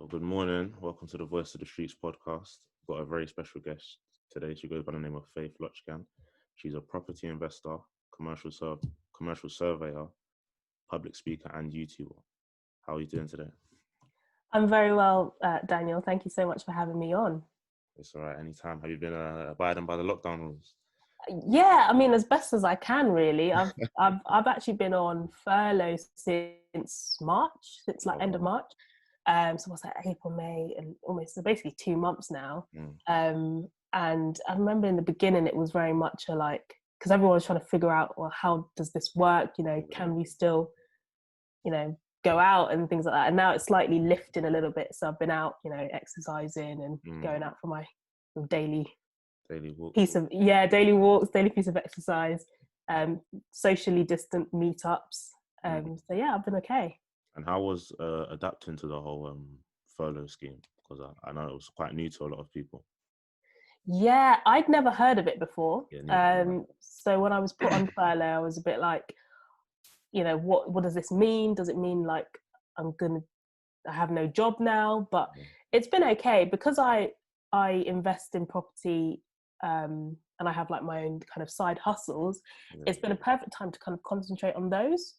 Well, good morning. Welcome to the Voice of the Streets podcast. We've got a very special guest today. She goes by the name of Faith Locken. She's a property investor, commercial surveyor, public speaker, and YouTuber. How are you doing today? I'm very well, Daniel. Thank you so much for having me on. It's all right. Anytime. Have you been abiding by the lockdown rules? Yeah, I mean, as best as I can, really. I've actually been on furlough since March, since like end of March. So what's that? April, May, and almost basically 2 months now. And I remember in the beginning, it was very much because everyone was trying to figure out, well, how does this work? Can we still, go out and things like that? And now it's slightly lifting a little bit. So I've been out, exercising and going out for my daily walks. Daily walks, daily piece of exercise, socially distant meetups. So yeah, I've been okay. And how was adapting to the whole furlough scheme? Because I know it was quite new to a lot of people. Yeah, I'd never heard of it before. Yeah, so when I was put on furlough, I was a bit like, what does this mean? Does it mean like I have no job now? But it's been okay because I invest in property. And I have like my own kind of side hustles. It's been a perfect time to kind of concentrate on those.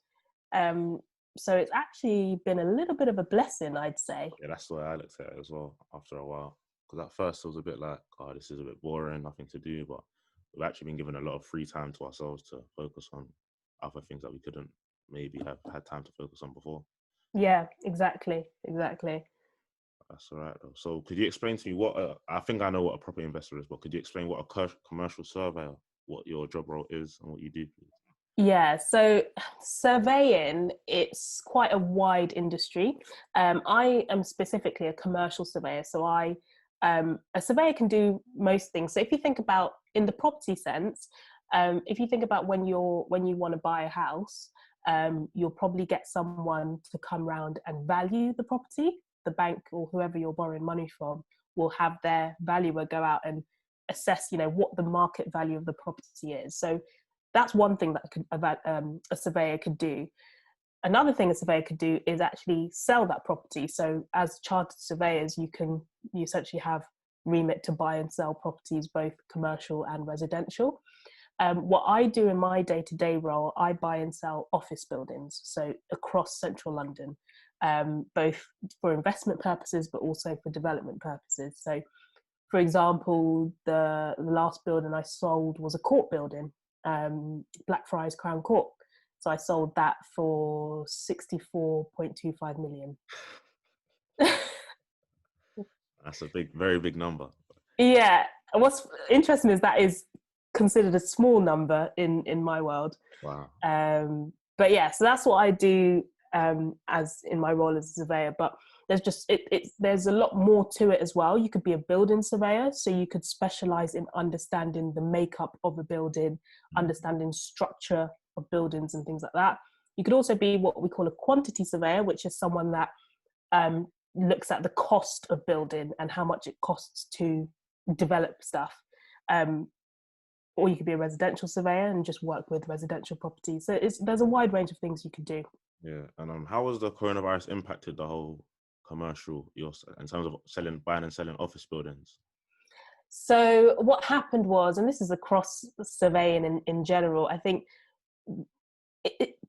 So it's actually been a little bit of a blessing, I'd say. Yeah, that's the way I looked at it as well after a while. Because at first it was a bit like, oh, this is a bit boring, nothing to do. But we've actually been given a lot of free time to ourselves to focus on other things that we couldn't maybe have had time to focus on before. Yeah, exactly. That's all right, though. So could you explain to me I think I know what a property investor is, but could you explain what a commercial surveyor, what your job role is and what you do, please? Yeah, so surveying, it's quite a wide industry. I am specifically a commercial surveyor. So a surveyor can do most things. So if you think about in the property sense, if you think about when you want to buy a house, you'll probably get someone to come round and value the property. The bank or whoever you're borrowing money from will have their valuer go out and assess, what the market value of the property is. So that's one thing that a surveyor could do. Another thing a surveyor could do is actually sell that property. So as chartered surveyors, you essentially have remit to buy and sell properties, both commercial and residential. What I do in my day-to-day role, I buy and sell office buildings, so across central London, both for investment purposes, but also for development purposes. So, for example, the last building I sold was a court building, Blackfriars Crown Court. So I sold that for 64.25 million. That's a very big number. Yeah. What's interesting is that is considered a small number in my world. Wow. But yeah, so that's what I do as in my role as a surveyor. But there's just there's a lot more to it as well. You could be a building surveyor, so you could specialize in understanding the makeup of a building, understanding structure of buildings and things like that. You could also be what we call a quantity surveyor, which is someone that looks at the cost of building and how much it costs to develop stuff. Or you could be a residential surveyor and just work with residential properties. So there's a wide range of things you can do. Yeah, and how has the coronavirus impacted the whole commercial in terms of buying and selling office buildings? So what happened was, and this is across surveying in general, I think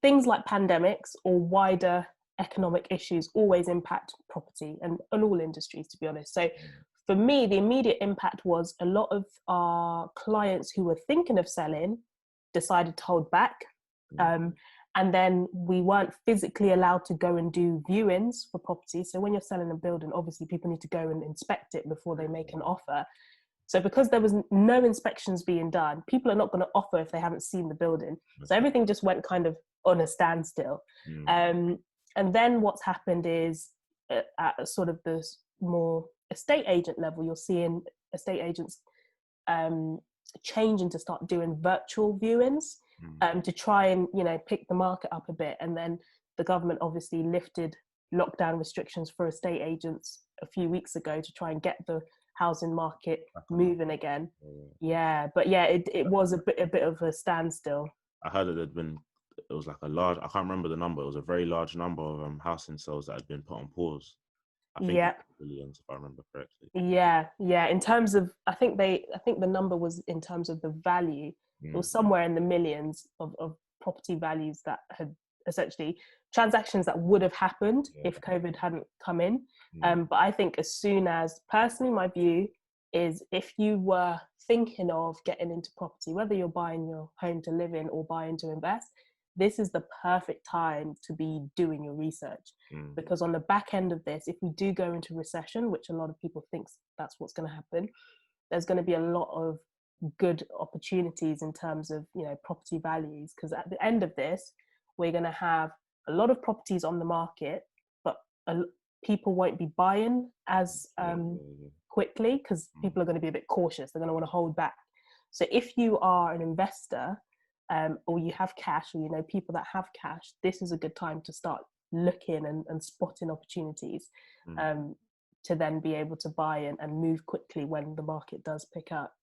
things like pandemics or wider economic issues always impact property and all industries, to be honest. So for me, the immediate impact was a lot of our clients who were thinking of selling decided to hold back. And then we weren't physically allowed to go and do viewings for property. So when you're selling a building, obviously people need to go and inspect it before they make an offer. So because there was no inspections being done, people are not going to offer if they haven't seen the building. So everything just went kind of on a standstill. And then what's happened is at sort of the more estate agent level, you're seeing estate agents changing to start doing virtual viewings to try and pick the market up a bit. And then the government obviously lifted lockdown restrictions for estate agents a few weeks ago to try and get the housing market moving again. But it was a bit of a standstill. I heard that it was like I can't remember the number, it was a very large number of housing sales that had been put on pause. I think Yeah. it's billions, if I remember correctly. Yeah. In terms of, I think the number was in terms of the value. It was somewhere in the millions of property values that had essentially transactions that would have happened if COVID hadn't come in. But I think as soon as, personally, my view is, if you were thinking of getting into property, whether you're buying your home to live in or buying to invest, this is the perfect time to be doing your research. Because on the back end of this, if we do go into recession, which a lot of people think that's what's going to happen, there's going to be a lot of good opportunities in terms of, you know, property values. Because at the end of this, we're going to have a lot of properties on the market, but people won't be buying as quickly, because people are going to be a bit cautious. They're going to want to hold back. So if you are an investor, or you have cash, or you know people that have cash, this is a good time to start looking and spotting opportunities, to then be able to buy and move quickly when the market does pick up.